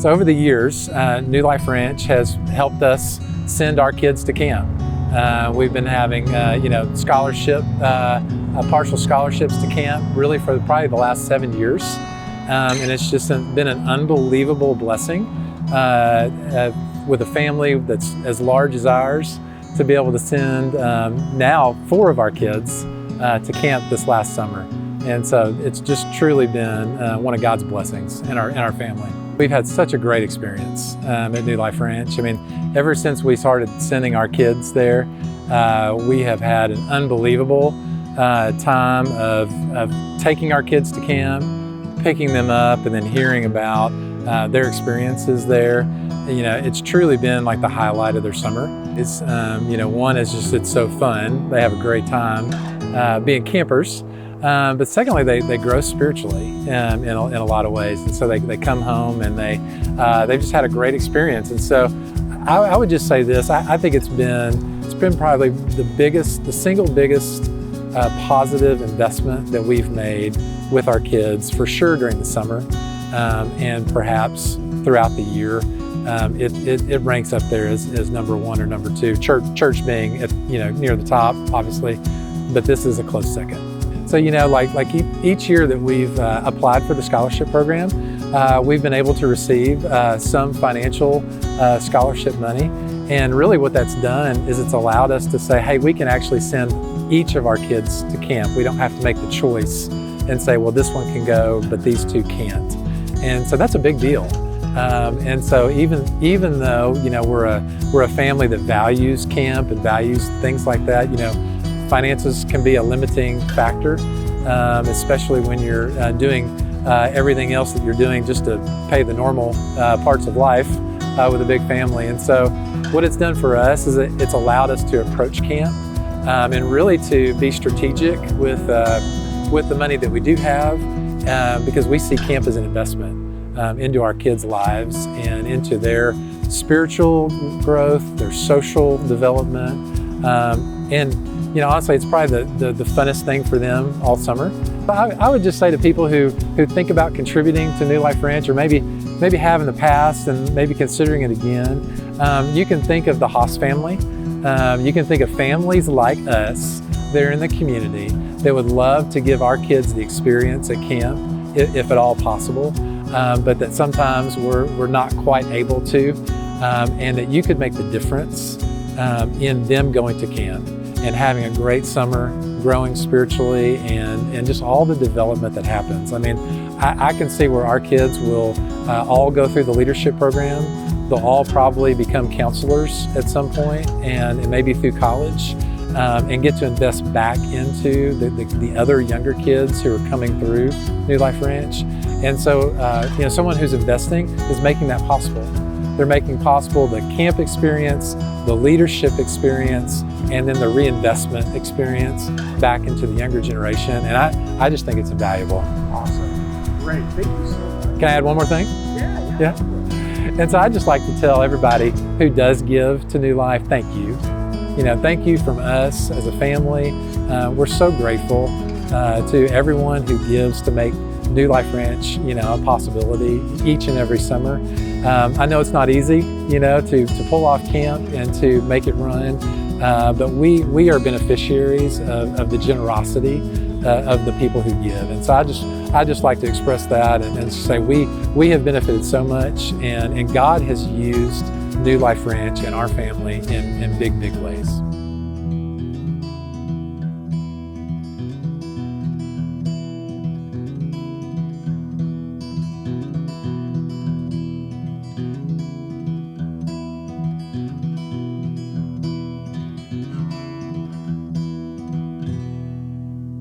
So over the years, New Life Ranch has helped us send our kids to camp. We've been having, scholarship, partial scholarships to camp really for probably the last 7 years. And it's just been an unbelievable blessing with a family that's as large as ours to be able to send now 4 of our kids to camp this last summer. And so it's just truly been one of God's blessings in our family. We've had such a great experience at New Life Ranch. I mean, ever since we started sending our kids there, we have had an unbelievable time of taking our kids to camp, picking them up, and then hearing about their experiences there. You know, it's truly been like the highlight of their summer. It's, one is just, it's so fun. They have a great time being campers. But secondly, they grow spiritually in a lot of ways. And so they come home and they've just had a great experience. And so I would just say this, I think it's been probably the single biggest positive investment that we've made with our kids, for sure during the summer, and perhaps throughout the year. It ranks up there as number 1 or number 2. Church being near the top, obviously, but this is a close second. So like each year that we've applied for the scholarship program, we've been able to receive some financial scholarship money. And really what that's done is it's allowed us to say, hey, we can actually send each of our kids to camp. We don't have to make the choice and say, well, this one can go, but these 2 can't. And so that's a big deal. And so even though we're a family that values camp and values things like that, finances can be a limiting factor, especially when you're doing everything else that you're doing just to pay the normal parts of life with a big family. And so what it's done for us is it's allowed us to approach camp and really to be strategic with the money that we do have, because we see camp as an investment into our kids' lives and into their spiritual growth, their social development, and honestly, it's probably the funnest thing for them all summer. I would just say to people who think about contributing to New Life Ranch, or maybe have in the past and maybe considering it again, you can think of the Haas family. You can think of families like us that are in the community that would love to give our kids the experience at camp, if at all possible, but that sometimes we're not quite able to, and that you could make the difference in them going to camp and having a great summer, growing spiritually, and just all the development that happens. I mean, I can see where our kids will all go through the leadership program. They'll all probably become counselors at some point, and maybe through college, and get to invest back into the other younger kids who are coming through New Life Ranch. And so, someone who's investing is making that possible. They're making possible the camp experience, the leadership experience, and then the reinvestment experience back into the younger generation. And I just think it's invaluable. Awesome. Great. Thank you so much. Can I add one more thing? Yeah. And so I just like to tell everybody who does give to New Life, thank you. Thank you from us as a family. We're so grateful to everyone who gives to make New Life Ranch, a possibility each and every summer. I know it's not easy, to pull off camp and to make it run, but we are beneficiaries of the generosity of the people who give. And so I just like to express that and say we have benefited so much, and God has used New Life Ranch and our family in big ways.